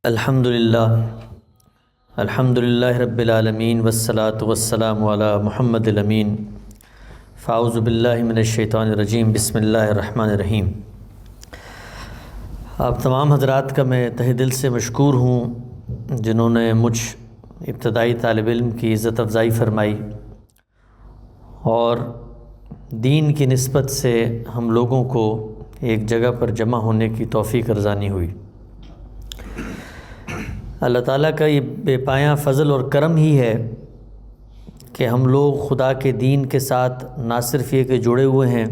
الحمدللہ رب العالمین والصلاة والسلام علی محمد الامین فاعوذ باللہ من الشیطان الرجیم بسم اللہ الرحمن الرحیم۔ آپ تمام حضرات کا میں تہ دل سے مشکور ہوں جنہوں نے مجھ ابتدائی طالب علم کی عزت افزائی فرمائی اور دین کی نسبت سے ہم لوگوں کو ایک جگہ پر جمع ہونے کی توفیق ارزانی ہوئی۔ اللہ تعالیٰ کا یہ بے پایاں فضل اور کرم ہی ہے کہ ہم لوگ خدا کے دین کے ساتھ نہ صرف یہ کہ جڑے ہوئے ہیں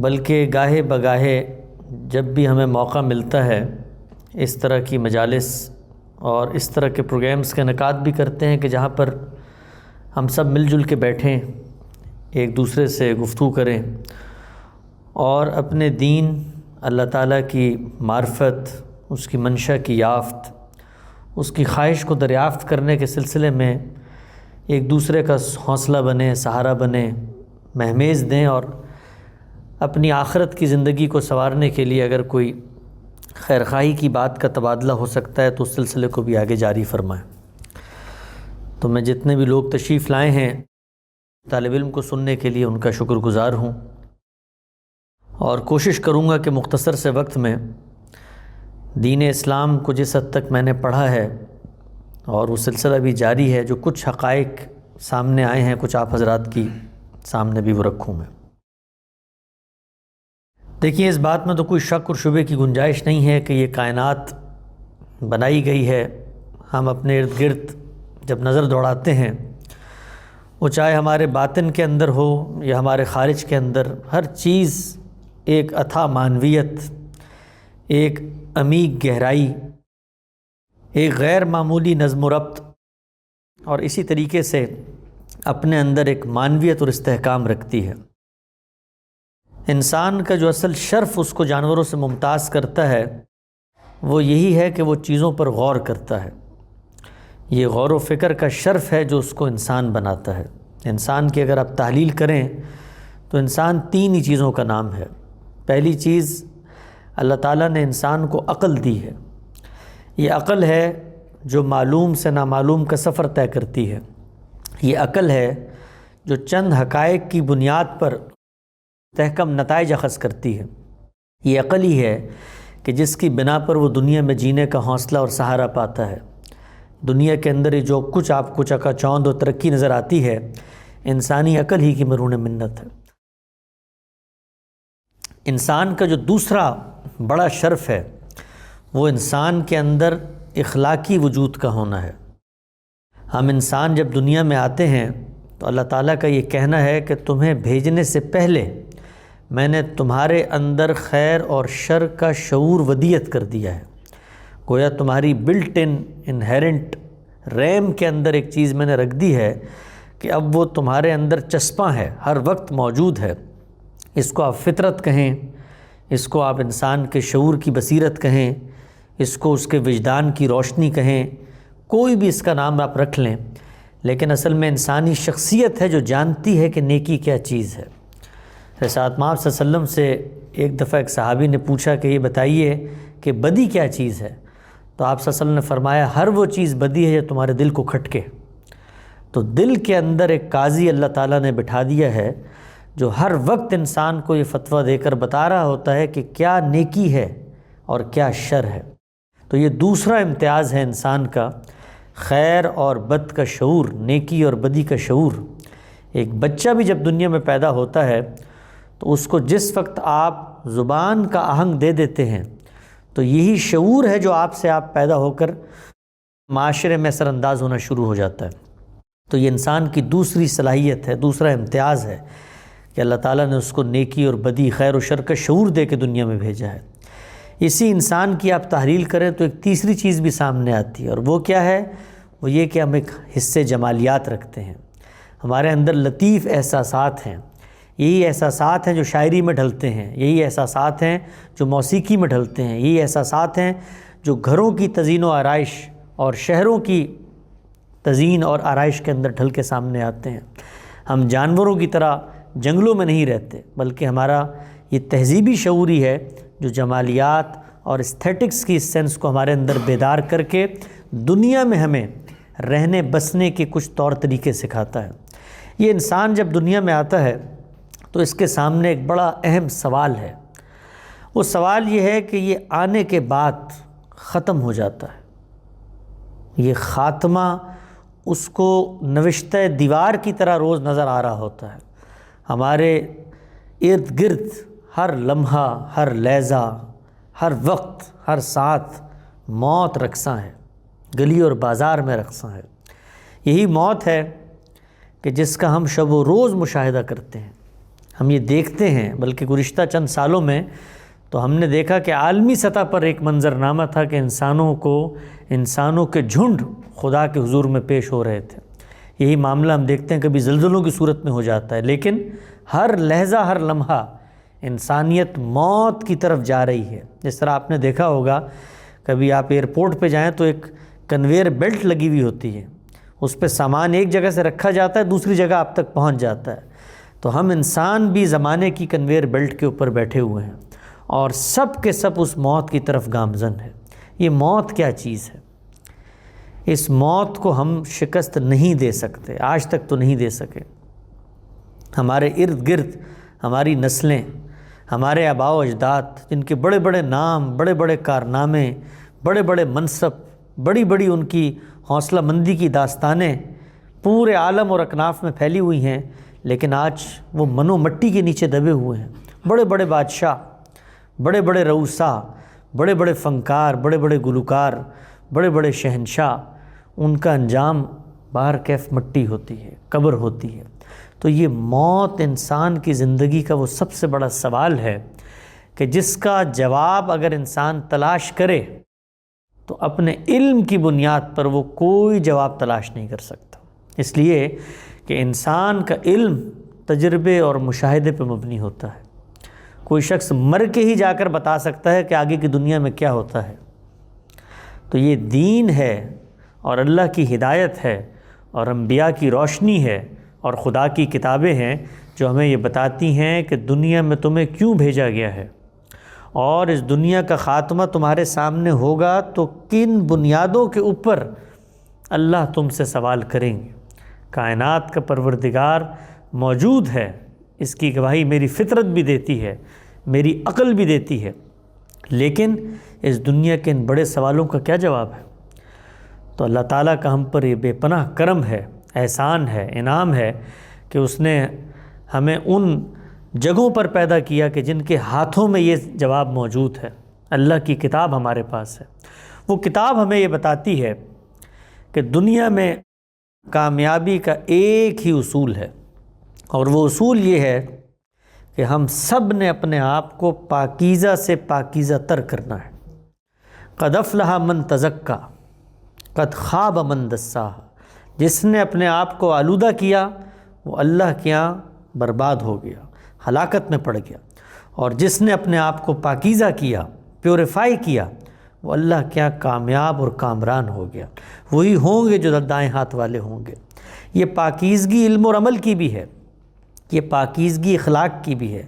بلکہ گاہے بگاہے جب بھی ہمیں موقع ملتا ہے اس طرح کی مجالس اور اس طرح کے پروگرامز کا انعقاد بھی کرتے ہیں کہ جہاں پر ہم سب مل جل کے بیٹھیں، ایک دوسرے سے گفتگو کریں اور اپنے دین، اللہ تعالیٰ کی معرفت، اس کی منشا کی یافت، اس کی خواہش کو دریافت کرنے کے سلسلے میں ایک دوسرے کا حوصلہ بنیں، سہارا بنیں، مہمیز دیں اور اپنی آخرت کی زندگی کو سنوارنے کے لیے اگر کوئی خیرخواہی کی بات کا تبادلہ ہو سکتا ہے تو اس سلسلے کو بھی آگے جاری فرمائیں۔ تو میں جتنے بھی لوگ تشریف لائے ہیں طالب علم کو سننے کے لیے ان کا شکر گزار ہوں اور کوشش کروں گا کہ مختصر سے وقت میں دین اسلام کو جس حد تک میں نے پڑھا ہے اور وہ سلسلہ بھی جاری ہے، جو کچھ حقائق سامنے آئے ہیں کچھ آپ حضرات کی سامنے بھی وہ رکھوں میں۔ دیکھیے، اس بات میں تو کوئی شک اور شبے کی گنجائش نہیں ہے کہ یہ کائنات بنائی گئی ہے۔ ہم اپنے ارد گرد جب نظر دوڑاتے ہیں، وہ چاہے ہمارے باطن کے اندر ہو یا ہمارے خارج کے اندر، ہر چیز ایک اتھا معنویت، ایک عمیق گہرائی، ایک غیر معمولی نظم و ربط اور اسی طریقے سے اپنے اندر ایک معنویت اور استحکام رکھتی ہے۔ انسان کا جو اصل شرف اس کو جانوروں سے ممتاز کرتا ہے وہ یہی ہے کہ وہ چیزوں پر غور کرتا ہے۔ یہ غور و فکر کا شرف ہے جو اس کو انسان بناتا ہے۔ انسان کی اگر آپ تحلیل کریں تو انسان تین ہی چیزوں کا نام ہے۔ پہلی چیز، اللہ تعالیٰ نے انسان کو عقل دی ہے۔ یہ عقل ہے جو معلوم سے نامعلوم کا سفر طے کرتی ہے۔ یہ عقل ہے جو چند حقائق کی بنیاد پر مستحکم نتائج اخذ کرتی ہے۔ یہ عقل ہی ہے کہ جس کی بنا پر وہ دنیا میں جینے کا حوصلہ اور سہارا پاتا ہے۔ دنیا کے اندر جو کچھ آپ کو چکا چوند و ترقی نظر آتی ہے، انسانی عقل ہی کی مرہون منت ہے۔ انسان کا جو دوسرا بڑا شرف ہے وہ انسان کے اندر اخلاقی وجود کا ہونا ہے۔ ہم انسان جب دنیا میں آتے ہیں تو اللہ تعالیٰ کا یہ کہنا ہے کہ تمہیں بھیجنے سے پہلے میں نے تمہارے اندر خیر اور شر کا شعور ودیت کر دیا ہے۔ گویا تمہاری بلٹ انہیرنٹ ریم کے اندر ایک چیز میں نے رکھ دی ہے کہ اب وہ تمہارے اندر چسپاں ہے، ہر وقت موجود ہے۔ اس کو آپ فطرت کہیں، اس کو آپ انسان کے شعور کی بصیرت کہیں، اس کو اس کے وجدان کی روشنی کہیں، کوئی بھی اس کا نام آپ رکھ لیں، لیکن اصل میں انسانی شخصیت ہے جو جانتی ہے کہ نیکی کیا چیز ہے۔ ساتھ آپ صلی اللہ علیہ وسلم سے ایک دفعہ ایک صحابی نے پوچھا کہ یہ بتائیے کہ بدی کیا چیز ہے؟ تو آپ صلی اللہ علیہ وسلم نے فرمایا، ہر وہ چیز بدی ہے جو تمہارے دل کو کھٹکے۔ تو دل کے اندر ایک قاضی اللہ تعالیٰ نے بٹھا دیا ہے جو ہر وقت انسان کو یہ فتویٰ دے کر بتا رہا ہوتا ہے کہ کیا نیکی ہے اور کیا شر ہے۔ تو یہ دوسرا امتیاز ہے انسان کا، خیر اور بد کا شعور، نیکی اور بدی کا شعور۔ ایک بچہ بھی جب دنیا میں پیدا ہوتا ہے تو اس کو جس وقت آپ زبان کا آہنگ دے دیتے ہیں تو یہی شعور ہے جو آپ پیدا ہو کر معاشرے میں اثر انداز ہونا شروع ہو جاتا ہے۔ تو یہ انسان کی دوسری صلاحیت ہے، دوسرا امتیاز ہے کہ اللہ تعالیٰ نے اس کو نیکی اور بدی، خیر و شر کا شعور دے کے دنیا میں بھیجا ہے۔ اسی انسان کی آپ تحلیل کریں تو ایک تیسری چیز بھی سامنے آتی ہے، اور وہ کیا ہے؟ وہ یہ کہ ہم ایک حصے جمالیات رکھتے ہیں۔ ہمارے اندر لطیف احساسات ہیں۔ یہی احساسات ہیں جو شاعری میں ڈھلتے ہیں، یہی احساسات ہیں جو موسیقی میں ڈھلتے ہیں، یہی احساسات ہیں جو گھروں کی تزئین و آرائش اور شہروں کی تزئین اور آرائش کے اندر ڈھل کے سامنے آتے ہیں۔ ہم جانوروں کی طرح جنگلوں میں نہیں رہتے، بلکہ ہمارا یہ تہذیبی شعور ہی ہے جو جمالیات اور استھیٹکس کی اس سینس کو ہمارے اندر بیدار کر کے دنیا میں ہمیں رہنے بسنے کے کچھ طور طریقے سکھاتا ہے۔ یہ انسان جب دنیا میں آتا ہے تو اس کے سامنے ایک بڑا اہم سوال ہے۔ وہ سوال یہ ہے کہ یہ آنے کے بعد ختم ہو جاتا ہے، یہ خاتمہ اس کو نوشتہ دیوار کی طرح روز نظر آ رہا ہوتا ہے۔ ہمارے ارد گرد ہر لمحہ، ہر لحظہ، ہر وقت، ہر ساتھ موت رقصاں ہے، گلی اور بازار میں رقصاں ہے۔ یہی موت ہے کہ جس کا ہم شب و روز مشاہدہ کرتے ہیں، ہم یہ دیکھتے ہیں۔ بلکہ گزشتہ چند سالوں میں تو ہم نے دیکھا کہ عالمی سطح پر ایک منظرنامہ تھا کہ انسانوں کے جھنڈ خدا کے حضور میں پیش ہو رہے تھے۔ یہی معاملہ ہم دیکھتے ہیں کبھی زلزلوں کی صورت میں ہو جاتا ہے، لیکن ہر لحظہ، ہر لمحہ انسانیت موت کی طرف جا رہی ہے۔ جس طرح آپ نے دیکھا ہوگا، کبھی آپ ایئرپورٹ پہ جائیں تو ایک کنویئر بیلٹ لگی ہوئی ہوتی ہے، اس پہ سامان ایک جگہ سے رکھا جاتا ہے، دوسری جگہ آپ تک پہنچ جاتا ہے۔ تو ہم انسان بھی زمانے کی کنویئر بیلٹ کے اوپر بیٹھے ہوئے ہیں اور سب کے سب اس موت کی طرف گامزن ہے۔ یہ موت کیا چیز ہے؟ اس موت کو ہم شکست نہیں دے سکتے، آج تک تو نہیں دے سکے۔ ہمارے ارد گرد ہماری نسلیں، ہمارے آباء و اجداد، جن کے بڑے بڑے نام، بڑے بڑے کارنامے، بڑے بڑے منصب، بڑی بڑی ان کی حوصلہ مندی کی داستانیں پورے عالم اور اکناف میں پھیلی ہوئی ہیں، لیکن آج وہ منو مٹی کے نیچے دبے ہوئے ہیں۔ بڑے بڑے بادشاہ، بڑے بڑے رؤسا، بڑے بڑے فنکار، بڑے بڑے گلوکار، بڑے بڑے شہنشاہ، ان کا انجام باہر کیف مٹی ہوتی ہے، قبر ہوتی ہے۔ تو یہ موت انسان کی زندگی کا وہ سب سے بڑا سوال ہے کہ جس کا جواب اگر انسان تلاش کرے تو اپنے علم کی بنیاد پر وہ کوئی جواب تلاش نہیں کر سکتا۔ اس لیے کہ انسان کا علم تجربے اور مشاہدے پہ مبنی ہوتا ہے۔ کوئی شخص مر کے ہی جا کر بتا سکتا ہے کہ آگے کی دنیا میں کیا ہوتا ہے۔ تو یہ دین ہے اور اللہ کی ہدایت ہے اور انبیاء کی روشنی ہے اور خدا کی کتابیں ہیں جو ہمیں یہ بتاتی ہیں کہ دنیا میں تمہیں کیوں بھیجا گیا ہے، اور اس دنیا کا خاتمہ تمہارے سامنے ہوگا تو کن بنیادوں کے اوپر اللہ تم سے سوال کریں گے۔ کائنات کا پروردگار موجود ہے، اس کی گواہی میری فطرت بھی دیتی ہے، میری عقل بھی دیتی ہے، لیکن اس دنیا کے ان بڑے سوالوں کا کیا جواب ہے؟ تو اللہ تعالیٰ کا ہم پر یہ بے پناہ کرم ہے، احسان ہے، انعام ہے کہ اس نے ہمیں ان جگہوں پر پیدا کیا کہ جن کے ہاتھوں میں یہ جواب موجود ہے۔ اللہ کی کتاب ہمارے پاس ہے۔ وہ کتاب ہمیں یہ بتاتی ہے کہ دنیا میں کامیابی کا ایک ہی اصول ہے، اور وہ اصول یہ ہے کہ ہم سب نے اپنے آپ کو پاکیزہ سے پاکیزہ تر کرنا ہے۔ قد افلح من تزکا قد خاب من دساہا۔ جس نے اپنے آپ کو آلودہ کیا وہ اللہ کے یہاں برباد ہو گیا، ہلاکت میں پڑ گیا، اور جس نے اپنے آپ کو پاکیزہ کیا، پیوریفائی کیا، وہ اللہ کے یہاں کامیاب اور کامران ہو گیا۔ وہی ہوں گے جو دائیں ہاتھ والے ہوں گے۔ یہ پاکیزگی علم اور عمل کی بھی ہے، یہ پاکیزگی اخلاق کی بھی ہے،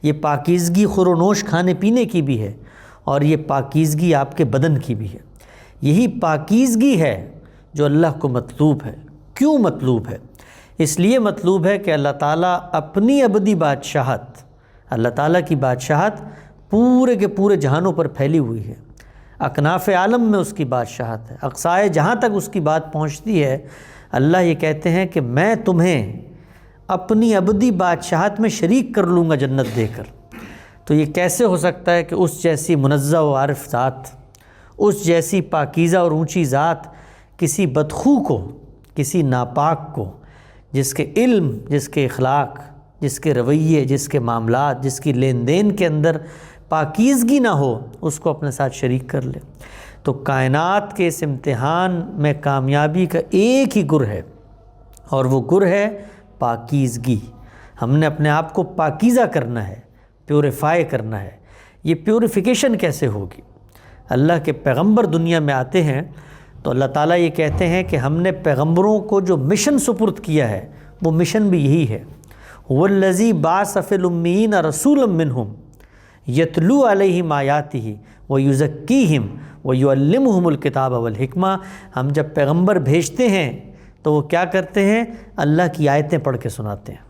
یہ پاکیزگی خور و نوش کھانے پینے کی بھی ہے، اور یہ پاکیزگی آپ کے بدن کی بھی ہے۔ یہی پاکیزگی ہے جو اللہ کو مطلوب ہے۔ کیوں مطلوب ہے؟ اس لیے مطلوب ہے کہ اللہ تعالیٰ اپنی ابدی بادشاہت، اللہ تعالیٰ کی بادشاہت پورے کے پورے جہانوں پر پھیلی ہوئی ہے۔ اکناف عالم میں اس کی بادشاہت ہے، اقصائے جہاں تک اس کی بات پہنچتی ہے۔ اللہ یہ کہتے ہیں کہ میں تمہیں اپنی ابدی بادشاہت میں شریک کر لوں گا جنت دے کر۔ تو یہ کیسے ہو سکتا ہے کہ اس جیسی منزہ و عارف ذات، اس جیسی پاکیزہ اور اونچی ذات کسی بدخو کو، کسی ناپاک کو، جس کے علم، جس کے اخلاق، جس کے رویے، جس کے معاملات، جس کی لین دین کے اندر پاکیزگی نہ ہو، اس کو اپنے ساتھ شریک کر لے۔ تو کائنات کے اس امتحان میں کامیابی کا ایک ہی گر ہے، اور وہ گر ہے پاکیزگی۔ ہم نے اپنے آپ کو پاکیزہ کرنا ہے، پیوریفائی کرنا ہے۔ یہ پیوریفیکیشن کیسے ہوگی؟ اللہ کے پیغمبر دنیا میں آتے ہیں تو اللہ تعالیٰ یہ کہتے ہیں کہ ہم نے پیغمبروں کو جو مشن سپرد کیا ہے وہ مشن بھی یہی ہے۔ وَالَّذِي بَعَثَ فِي الْأُمِّيِّينَ رَسُولًا مِّنْهُمْ یتلو علیہم آیاتہ ویزکیہم ویعلمہم الکتاب والحکمہ۔ ہم جب پیغمبر بھیجتے ہیں تو وہ کیا کرتے ہیں؟ اللہ کی آیتیں پڑھ کے سناتے ہیں۔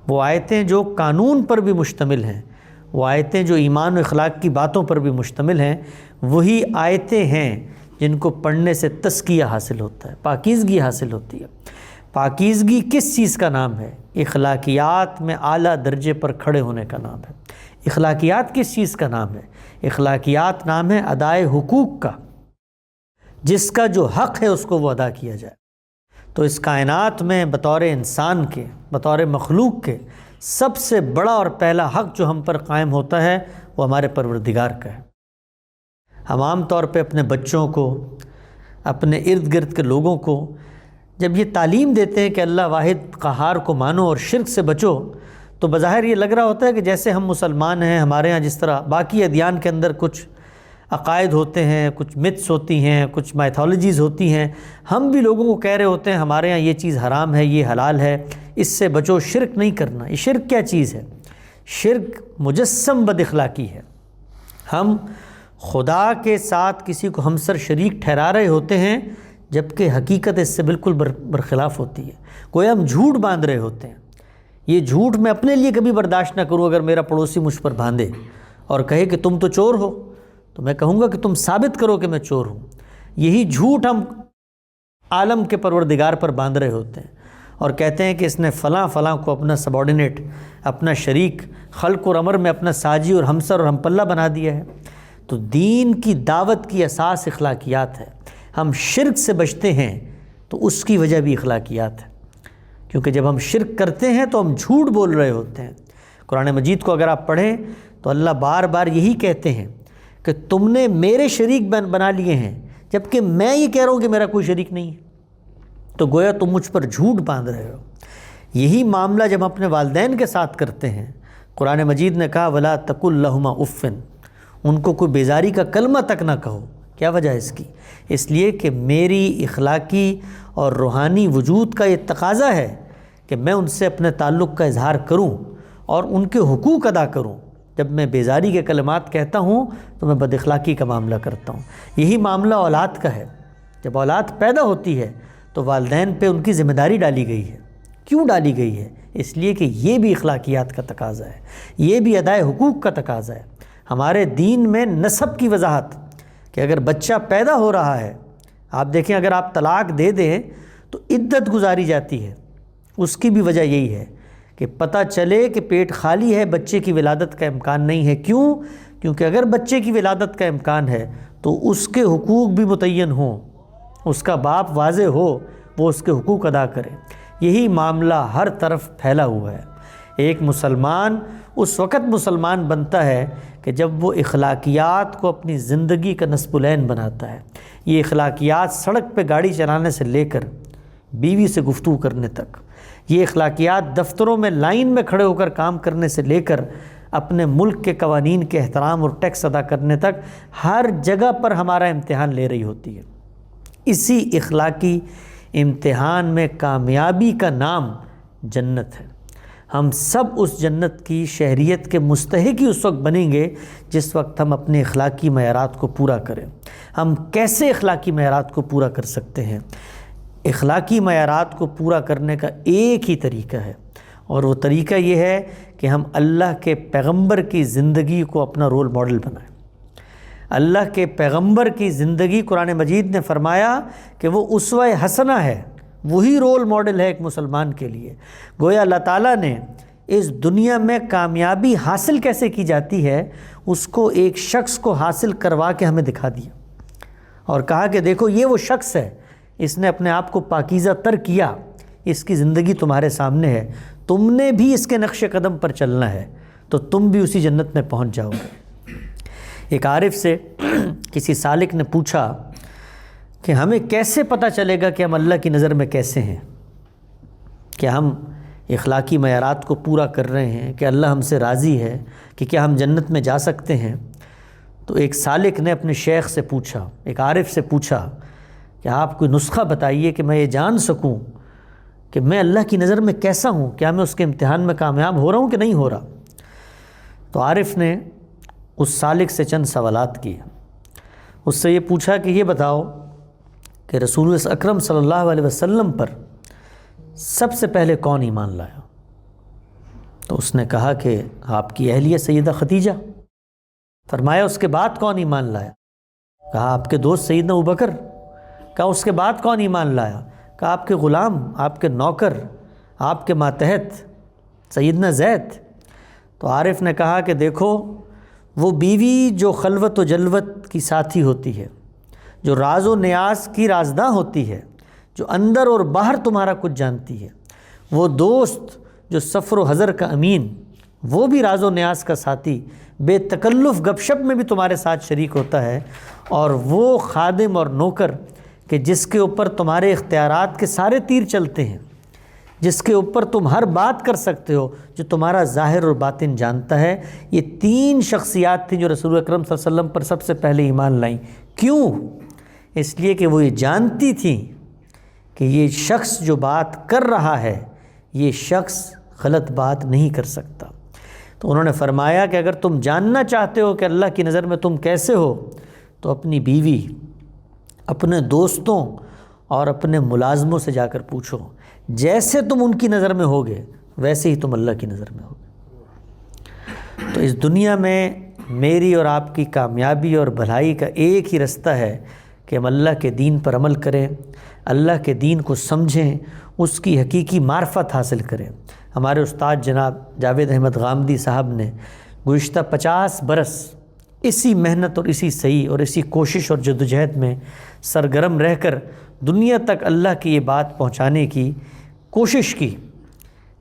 وہ آیتیں جو قانون پر بھی مشتمل ہیں، وہ آیتیں جو ایمان و اخلاق کی باتوں پر بھی مشتمل ہیں، وہی آیتیں ہیں جن کو پڑھنے سے تزکیہ حاصل ہوتا ہے، پاکیزگی حاصل ہوتی ہے۔ پاکیزگی کس چیز کا نام ہے؟ اخلاقیات میں اعلیٰ درجے پر کھڑے ہونے کا نام ہے۔ اخلاقیات کس چیز کا نام ہے؟ اخلاقیات نام ہے ادائے حقوق کا، جس کا جو حق ہے اس کو وہ ادا کیا جائے۔ تو اس کائنات میں بطور انسان کے، بطور مخلوق کے، سب سے بڑا اور پہلا حق جو ہم پر قائم ہوتا ہے وہ ہمارے پروردگار کا ہے۔ ہم عام طور پہ اپنے بچوں کو، اپنے ارد گرد کے لوگوں کو جب یہ تعلیم دیتے ہیں کہ اللہ واحد قہار کو مانو اور شرک سے بچو، تو بظاہر یہ لگ رہا ہوتا ہے کہ جیسے ہم مسلمان ہیں، ہمارے ہاں جس طرح باقی ادیان کے اندر کچھ عقائد ہوتے ہیں، کچھ متس ہوتی ہیں، کچھ مائتھولوجیز ہوتی ہیں، ہم بھی لوگوں کو کہہ رہے ہوتے ہیں ہمارے ہاں یہ چیز حرام ہے، یہ حلال ہے، اس سے بچو، شرک نہیں کرنا۔ یہ شرک کیا چیز ہے؟ شرک مجسم بد اخلاقی ہے۔ ہم خدا کے ساتھ کسی کو ہمسر شریک ٹھہرا رہے ہوتے ہیں جبکہ حقیقت اس سے بالکل برخلاف ہوتی ہے۔ کوئی ہم جھوٹ باندھ رہے ہوتے ہیں۔ یہ جھوٹ میں اپنے لیے کبھی برداشت نہ کروں اگر میرا پڑوسی مجھ پر باندھے اور کہے کہ تم تو چور ہو، تو میں کہوں گا کہ تم ثابت کرو کہ میں چور ہوں۔ یہی جھوٹ ہم عالم کے پروردگار پر باندھ رہے ہوتے ہیں اور کہتے ہیں کہ اس نے فلاں فلاں کو اپنا سبارڈینیٹ، اپنا شریک، خلق اور امر میں اپنا ساجی اور ہمسر اور ہم پلہ بنا دیا ہے۔ تو دین کی دعوت کی اساس اخلاقیات ہے۔ ہم شرک سے بچتے ہیں تو اس کی وجہ بھی اخلاقیات ہے، کیونکہ جب ہم شرک کرتے ہیں تو ہم جھوٹ بول رہے ہوتے ہیں۔ قرآن مجید کو اگر آپ پڑھیں تو اللہ بار بار یہی کہتے ہیں کہ تم نے میرے شریک بنا لیے ہیں، جبکہ میں یہ کہہ رہا ہوں کہ میرا کوئی شریک نہیں ہے۔ تو گویا تم مجھ پر جھوٹ باندھ رہے ہو۔ یہی معاملہ جب ہم اپنے والدین کے ساتھ کرتے ہیں، قرآن مجید نے کہا وَلَا تَقُل لَهُمَا اُفٍّ، ان کو کوئی بیزاری کا کلمہ تک نہ کہو۔ کیا وجہ ہے اس کی؟ اس لیے کہ میری اخلاقی اور روحانی وجود کا یہ تقاضا ہے کہ میں ان سے اپنے تعلق کا اظہار کروں اور ان کے حقوق ادا کروں۔ جب میں بیزاری کے کلمات کہتا ہوں تو میں بد اخلاقی کا معاملہ کرتا ہوں۔ یہی معاملہ اولاد کا ہے۔ جب اولاد پیدا ہوتی ہے تو والدین پہ ان کی ذمہ داری ڈالی گئی ہے۔ کیوں ڈالی گئی ہے؟ اس لیے کہ یہ بھی اخلاقیات کا تقاضا ہے، یہ بھی ادائے حقوق کا تقاضا ہے۔ ہمارے دین میں نسب کی وضاحت کہ اگر بچہ پیدا ہو رہا ہے، آپ دیکھیں اگر آپ طلاق دے دیں تو عدت گزاری جاتی ہے، اس کی بھی وجہ یہی ہے کہ پتہ چلے کہ پیٹ خالی ہے، بچے کی ولادت کا امکان نہیں ہے۔ کیوں؟ کیونکہ اگر بچے کی ولادت کا امکان ہے تو اس کے حقوق بھی متعین ہوں، اس کا باپ واضح ہو، وہ اس کے حقوق ادا کرے۔ یہی معاملہ ہر طرف پھیلا ہوا ہے۔ ایک مسلمان اس وقت مسلمان بنتا ہے کہ جب وہ اخلاقیات کو اپنی زندگی کا نصب العین بناتا ہے۔ یہ اخلاقیات سڑک پہ گاڑی چلانے سے لے کر بیوی سے گفتگو کرنے تک، یہ اخلاقیات دفتروں میں لائن میں کھڑے ہو کر کام کرنے سے لے کر اپنے ملک کے قوانین کے احترام اور ٹیکس ادا کرنے تک ہر جگہ پر ہمارا امتحان لے رہی ہوتی ہے۔ اسی اخلاقی امتحان میں کامیابی کا نام جنت ہے۔ ہم سب اس جنت کی شہریت کے مستحق ہی اس وقت بنیں گے جس وقت ہم اپنے اخلاقی معیارات کو پورا کریں۔ ہم کیسے اخلاقی معیارات کو پورا کر سکتے ہیں؟ اخلاقی معیارات کو پورا کرنے کا ایک ہی طریقہ ہے، اور وہ طریقہ یہ ہے کہ ہم اللہ کے پیغمبر کی زندگی کو اپنا رول ماڈل بنائیں۔ اللہ کے پیغمبر کی زندگی، قرآن مجید نے فرمایا کہ وہ اسوہ حسنہ ہے، وہی رول ماڈل ہے ایک مسلمان کے لیے۔ گویا اللہ تعالیٰ نے اس دنیا میں کامیابی حاصل کیسے کی جاتی ہے اس کو ایک شخص کو حاصل کروا کے ہمیں دکھا دیا اور کہا کہ دیکھو یہ وہ شخص ہے، اس نے اپنے آپ کو پاکیزہ تر کیا، اس کی زندگی تمہارے سامنے ہے، تم نے بھی اس کے نقش قدم پر چلنا ہے تو تم بھی اسی جنت میں پہنچ جاؤ گے۔ ایک عارف سے کسی سالک نے پوچھا کہ ہمیں کیسے پتہ چلے گا کہ ہم اللہ کی نظر میں کیسے ہیں، کہ ہم اخلاقی معیارات کو پورا کر رہے ہیں، کہ اللہ ہم سے راضی ہے، کہ کیا ہم جنت میں جا سکتے ہیں؟ تو ایک سالک نے اپنے شیخ سے پوچھا، ایک عارف سے پوچھا کہ آپ کوئی نسخہ بتائیے کہ میں یہ جان سکوں کہ میں اللہ کی نظر میں کیسا ہوں، کیا میں اس کے امتحان میں کامیاب ہو رہا ہوں کہ نہیں ہو رہا؟ تو عارف نے اس سالک سے چند سوالات کیے۔ اس سے یہ پوچھا کہ یہ بتاؤ کہ رسول اکرم صلی اللہ علیہ وسلم پر سب سے پہلے کون ایمان لایا؟ تو اس نے کہا کہ آپ کی اہلیہ سیدہ خدیجہ۔ فرمایا اس کے بعد کون ایمان لایا؟ کہا آپ کے دوست سیدنا ابوبکر۔ کہا اس کے بعد کون ایمان لایا؟ کہا آپ کے غلام، آپ کے نوکر، آپ کے ماتحت سیدنا زید۔ تو عارف نے کہا کہ دیکھو، وہ بیوی جو خلوت و جلوت کی ساتھی ہوتی ہے، جو راز و نیاز کی رازداں ہوتی ہے، جو اندر اور باہر تمہارا کچھ جانتی ہے، وہ دوست جو سفر و حضر کا امین، وہ بھی راز و نیاز کا ساتھی، بے تکلف گپ شپ میں بھی تمہارے ساتھ شریک ہوتا ہے، اور وہ خادم اور نوکر کہ جس کے اوپر تمہارے اختیارات کے سارے تیر چلتے ہیں، جس کے اوپر تم ہر بات کر سکتے ہو، جو تمہارا ظاہر اور باطن جانتا ہے۔ یہ تین شخصیات تھیں جو رسول اکرم صلی اللہ علیہ وسلم پر سب سے پہلے ایمان لائیں۔ کیوں؟ اس لیے کہ وہ یہ جانتی تھیں کہ یہ شخص جو بات کر رہا ہے، یہ شخص غلط بات نہیں کر سکتا۔ تو انہوں نے فرمایا کہ اگر تم جاننا چاہتے ہو کہ اللہ کی نظر میں تم کیسے ہو، تو اپنی بیوی، اپنے دوستوں اور اپنے ملازموں سے جا کر پوچھو، جیسے تم ان کی نظر میں ہوگے ویسے ہی تم اللہ کی نظر میں ہوگے۔ تو اس دنیا میں میری اور آپ کی کامیابی اور بھلائی کا ایک ہی رستہ ہے کہ ہم اللہ کے دین پر عمل کریں، اللہ کے دین کو سمجھیں، اس کی حقیقی معرفت حاصل کریں۔ ہمارے استاد جناب جاوید احمد غامدی صاحب نے گزشتہ 50 برس اسی محنت اور اسی سعی اور اسی کوشش اور جدوجہد میں سرگرم رہ کر دنیا تک اللہ کی یہ بات پہنچانے کی کوشش کی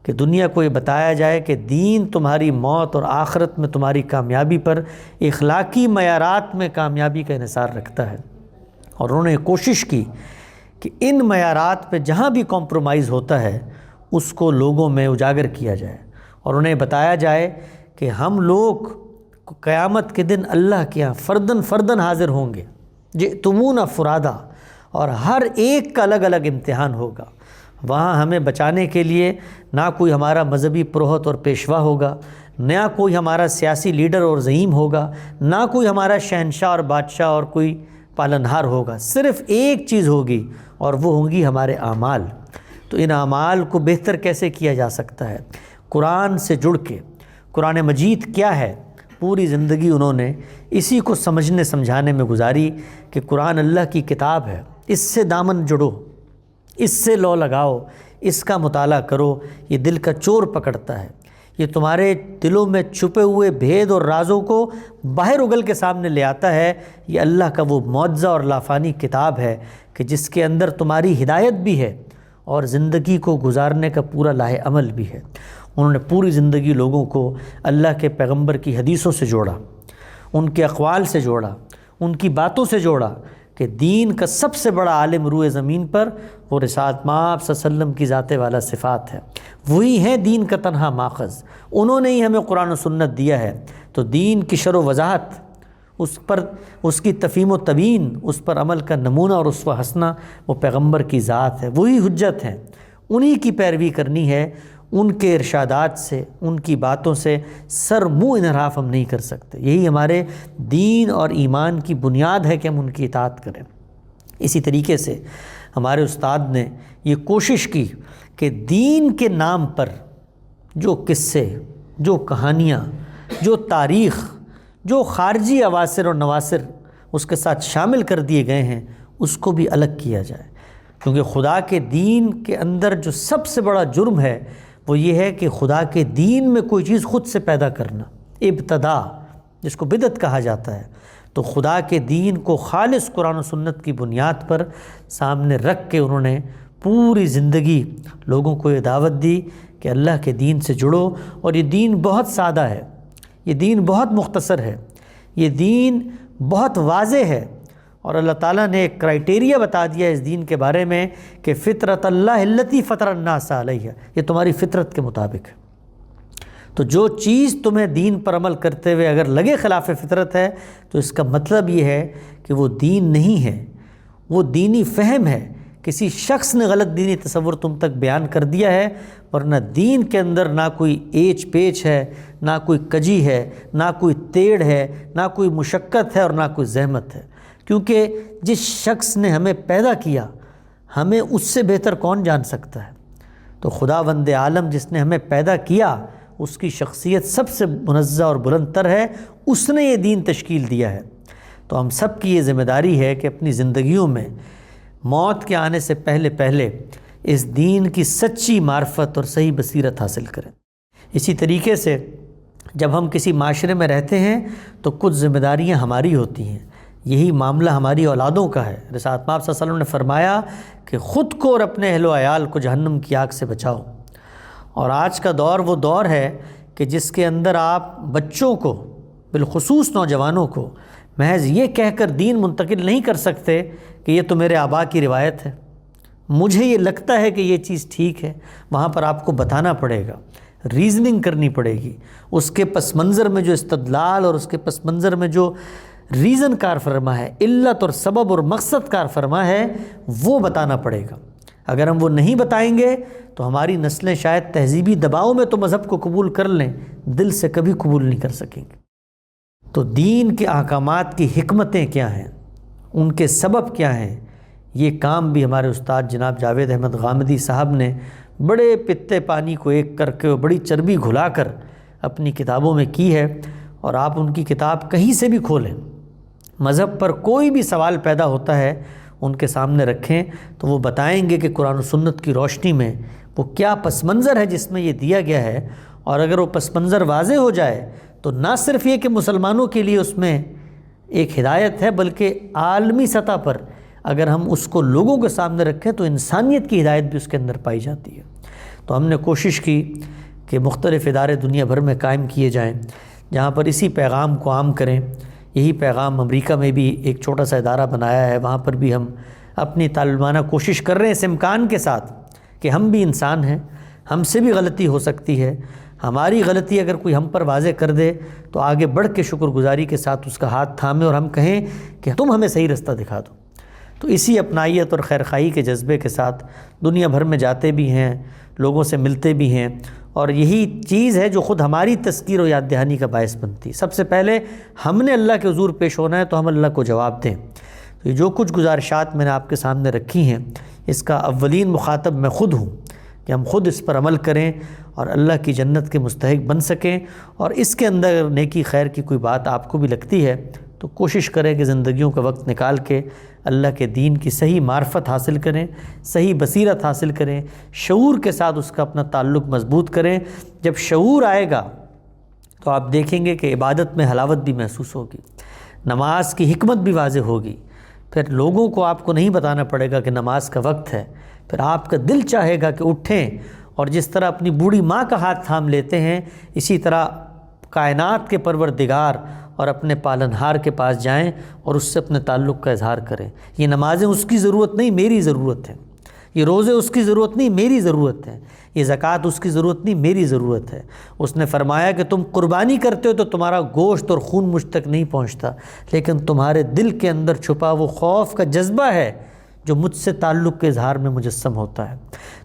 کہ دنیا کو یہ بتایا جائے کہ دین تمہاری موت اور آخرت میں تمہاری کامیابی پر اخلاقی معیارات میں کامیابی کا انحصار رکھتا ہے۔ اور انہوں نے کوشش کی کہ ان معیارات پہ جہاں بھی کمپرومائز ہوتا ہے اس کو لوگوں میں اجاگر کیا جائے، اور انہیں بتایا جائے کہ ہم لوگ قیامت کے دن اللہ کے یہاں فردن حاضر ہوں گے، جئتمون فرادا، اور ہر ایک کا الگ الگ امتحان ہوگا۔ وہاں ہمیں بچانے کے لیے نہ کوئی ہمارا مذہبی پروہت اور پیشوا ہوگا، نہ کوئی ہمارا سیاسی لیڈر اور زعیم ہوگا، نہ کوئی ہمارا شہنشاہ اور بادشاہ اور کوئی پالنہار ہوگا۔ صرف ایک چیز ہوگی، اور وہ ہوں گی ہمارے اعمال۔ تو ان اعمال کو بہتر کیسے کیا جا سکتا ہے؟ قرآن سے جڑ کے۔ قرآن مجید کیا ہے؟ پوری زندگی انہوں نے اسی کو سمجھنے سمجھانے میں گزاری کہ قرآن اللہ کی کتاب ہے، اس سے دامن جڑو، اس سے لو لگاؤ، اس کا مطالعہ کرو۔ یہ دل کا چور پکڑتا ہے، یہ تمہارے دلوں میں چھپے ہوئے بھید اور رازوں کو باہر اگل کے سامنے لے آتا ہے۔ یہ اللہ کا وہ معجزہ اور لافانی کتاب ہے کہ جس کے اندر تمہاری ہدایت بھی ہے اور زندگی کو گزارنے کا پورا لاہ عمل بھی ہے۔ انہوں نے پوری زندگی لوگوں کو اللہ کے پیغمبر کی حدیثوں سے جوڑا، ان کے اقوال سے جوڑا، ان کی باتوں سے جوڑا کہ دین کا سب سے بڑا عالم روئے زمین پر وہ رسالت مآب صلی اللہ علیہ وسلم کی ذات والا صفات ہے، وہی ہیں دین کا تنہا ماخذ، انہوں نے ہی ہمیں قرآن و سنت دیا ہے۔ تو دین کی شرح و وضاحت، اس پر اس کی تفہیم و تبیین، اس پر عمل کا نمونہ اور اسوہ حسنہ وہ پیغمبر کی ذات ہے، وہی حجت ہیں، انہی کی پیروی کرنی ہے۔ ان کے ارشادات سے، ان کی باتوں سے سر منہ انحراف ہم نہیں کر سکتے۔ یہی ہمارے دین اور ایمان کی بنیاد ہے کہ ہم ان کی اطاعت کریں۔ اسی طریقے سے ہمارے استاد نے یہ کوشش کی کہ دین کے نام پر جو قصے، جو کہانیاں، جو تاریخ، جو خارجی اواصر اور نواصر اس کے ساتھ شامل کر دیے گئے ہیں، اس کو بھی الگ کیا جائے، کیونکہ خدا کے دین کے اندر جو سب سے بڑا جرم ہے وہ یہ ہے کہ خدا کے دین میں کوئی چیز خود سے پیدا کرنا، ابتدا، جس کو بدعت کہا جاتا ہے۔ تو خدا کے دین کو خالص قرآن و سنت کی بنیاد پر سامنے رکھ کے انہوں نے پوری زندگی لوگوں کو یہ دعوت دی کہ اللہ کے دین سے جڑو، اور یہ دین بہت سادہ ہے، یہ دین بہت مختصر ہے، یہ دین بہت واضح ہے، اور اللہ تعالیٰ نے ایک کرائٹیریا بتا دیا اس دین کے بارے میں کہ فطرت اللہ التی فطر الناس علیہ، یہ تمہاری فطرت کے مطابق ہے۔ تو جو چیز تمہیں دین پر عمل کرتے ہوئے اگر لگے خلاف فطرت ہے تو اس کا مطلب یہ ہے کہ وہ دین نہیں ہے، وہ دینی فہم ہے کسی شخص نے غلط دینی تصور تم تک بیان کر دیا ہے، ورنہ دین کے اندر نہ کوئی ایچ پیچ ہے، نہ کوئی کجی ہے، نہ کوئی تیڑ ہے، نہ کوئی مشقت ہے اور نہ کوئی زحمت ہے، کیونکہ جس شخص نے ہمیں پیدا کیا ہمیں اس سے بہتر کون جان سکتا ہے؟ تو خداوند عالم جس نے ہمیں پیدا کیا اس کی شخصیت سب سے منزہ اور بلند تر ہے، اس نے یہ دین تشکیل دیا ہے۔ تو ہم سب کی یہ ذمہ داری ہے کہ اپنی زندگیوں میں موت کے آنے سے پہلے اس دین کی سچی معرفت اور صحیح بصیرت حاصل کریں۔ اسی طریقے سے جب ہم کسی معاشرے میں رہتے ہیں تو کچھ ذمہ داریاں ہماری ہوتی ہیں، یہی معاملہ ہماری اولادوں کا ہے۔ رسالت مآب صلی اللہ علیہ وسلم نے فرمایا کہ خود کو اور اپنے اہل و عیال کو جہنم کی آگ سے بچاؤ۔ اور آج کا دور وہ دور ہے کہ جس کے اندر آپ بچوں کو، بالخصوص نوجوانوں کو، محض یہ کہہ کر دین منتقل نہیں کر سکتے کہ یہ تو میرے آبا کی روایت ہے، مجھے یہ لگتا ہے کہ یہ چیز ٹھیک ہے۔ وہاں پر آپ کو بتانا پڑے گا، ریزننگ کرنی پڑے گی، اس کے پس منظر میں جو استدلال اور اس کے پس منظر میں جو ریزن کار فرما ہے، علت اور سبب اور مقصد کار فرما ہے، وہ بتانا پڑے گا۔ اگر ہم وہ نہیں بتائیں گے تو ہماری نسلیں شاید تہذیبی دباؤ میں تو مذہب کو قبول کر لیں، دل سے کبھی قبول نہیں کر سکیں گے۔ تو دین کے احکامات کی حکمتیں کیا ہیں، ان کے سبب کیا ہیں، یہ کام بھی ہمارے استاد جناب جاوید احمد غامدی صاحب نے بڑے پتے پانی کو ایک کر کے، بڑی چربی گھلا کر اپنی کتابوں میں کی ہے۔ اور آپ ان کی کتاب کہیں سے بھی کھولیں، مذہب پر کوئی بھی سوال پیدا ہوتا ہے ان کے سامنے رکھیں تو وہ بتائیں گے کہ قرآن و سنت کی روشنی میں وہ کیا پس منظر ہے جس میں یہ دیا گیا ہے۔ اور اگر وہ پس منظر واضح ہو جائے تو نہ صرف یہ کہ مسلمانوں کے لیے اس میں ایک ہدایت ہے، بلکہ عالمی سطح پر اگر ہم اس کو لوگوں کے سامنے رکھیں تو انسانیت کی ہدایت بھی اس کے اندر پائی جاتی ہے۔ تو ہم نے کوشش کی کہ مختلف ادارے دنیا بھر میں قائم کیے جائیں جہاں پر اسی پیغام کو عام کریں۔ یہی پیغام امریکہ میں بھی ایک چھوٹا سا ادارہ بنایا ہے، وہاں پر بھی ہم اپنی طالبانہ کوشش کر رہے ہیں اس امکان کے ساتھ کہ ہم بھی انسان ہیں، ہم سے بھی غلطی ہو سکتی ہے، ہماری غلطی اگر کوئی ہم پر واضح کر دے تو آگے بڑھ کے شکر گزاری کے ساتھ اس کا ہاتھ تھامیں اور ہم کہیں کہ تم ہمیں صحیح رستہ دکھا دو۔ تو اسی اپنائیت اور خیرخواہی کے جذبے کے ساتھ دنیا بھر میں جاتے بھی ہیں، لوگوں سے ملتے بھی ہیں، اور یہی چیز ہے جو خود ہماری تذکیر و یاد دہانی کا باعث بنتی۔ سب سے پہلے ہم نے اللہ کے حضور پیش ہونا ہے تو ہم اللہ کو جواب دیں۔ تو یہ جو کچھ گزارشات میں نے آپ کے سامنے رکھی ہیں، اس کا اولین مخاطب میں خود ہوں کہ ہم خود اس پر عمل کریں اور اللہ کی جنت کے مستحق بن سکیں۔ اور اس کے اندر نیکی خیر کی کوئی بات آپ کو بھی لگتی ہے تو کوشش کریں کہ زندگیوں کا وقت نکال کے اللہ کے دین کی صحیح معرفت حاصل کریں، صحیح بصیرت حاصل کریں، شعور کے ساتھ اس کا اپنا تعلق مضبوط کریں۔ جب شعور آئے گا تو آپ دیکھیں گے کہ عبادت میں حلاوت بھی محسوس ہوگی، نماز کی حکمت بھی واضح ہوگی۔ پھر لوگوں کو آپ کو نہیں بتانا پڑے گا کہ نماز کا وقت ہے، پھر آپ کا دل چاہے گا کہ اٹھیں اور جس طرح اپنی بوڑھی ماں کا ہاتھ تھام لیتے ہیں اسی طرح کائنات کے پروردگار اور اپنے پالنہار کے پاس جائیں اور اس سے اپنے تعلق کا اظہار کریں۔ یہ نمازیں اس کی ضرورت نہیں، میری ضرورت ہے، یہ روزے اس کی ضرورت نہیں، میری ضرورت ہے، یہ زکوٰۃ اس کی ضرورت نہیں، میری ضرورت ہے۔ اس نے فرمایا کہ تم قربانی کرتے ہو تو تمہارا گوشت اور خون مجھ تک نہیں پہنچتا، لیکن تمہارے دل کے اندر چھپا وہ خوف کا جذبہ ہے جو مجھ سے تعلق کے اظہار میں مجسم ہوتا ہے۔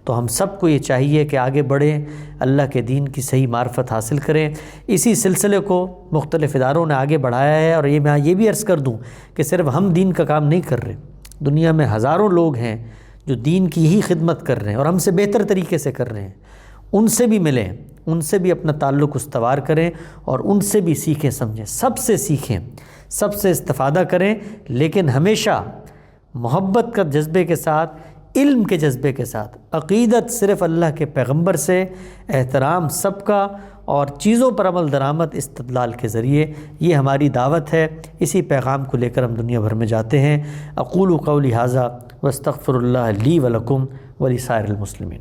تو ہم سب کو یہ چاہیے کہ آگے بڑھیں، اللہ کے دین کی صحیح معرفت حاصل کریں۔ اسی سلسلے کو مختلف اداروں نے آگے بڑھایا ہے، اور میں یہ بھی عرض کر دوں کہ صرف ہم دین کا کام نہیں کر رہے، دنیا میں ہزاروں لوگ ہیں جو دین کی یہی خدمت کر رہے ہیں اور ہم سے بہتر طریقے سے کر رہے ہیں۔ ان سے بھی ملیں، ان سے بھی اپنا تعلق استوار کریں اور ان سے بھی سیکھیں سمجھیں، سب سے سیکھیں، سب سے استفادہ کریں، لیکن ہمیشہ محبت کا جذبے کے ساتھ، علم کے جذبے کے ساتھ، عقیدت صرف اللہ کے پیغمبر سے، احترام سب کا، اور چیزوں پر عمل درآمد استدلال کے ذریعے۔ یہ ہماری دعوت ہے، اسی پیغام کو لے کر ہم دنیا بھر میں جاتے ہیں۔ اقول قولی ھذا واستغفر اللہ لی ولکم ولسائر المسلمین۔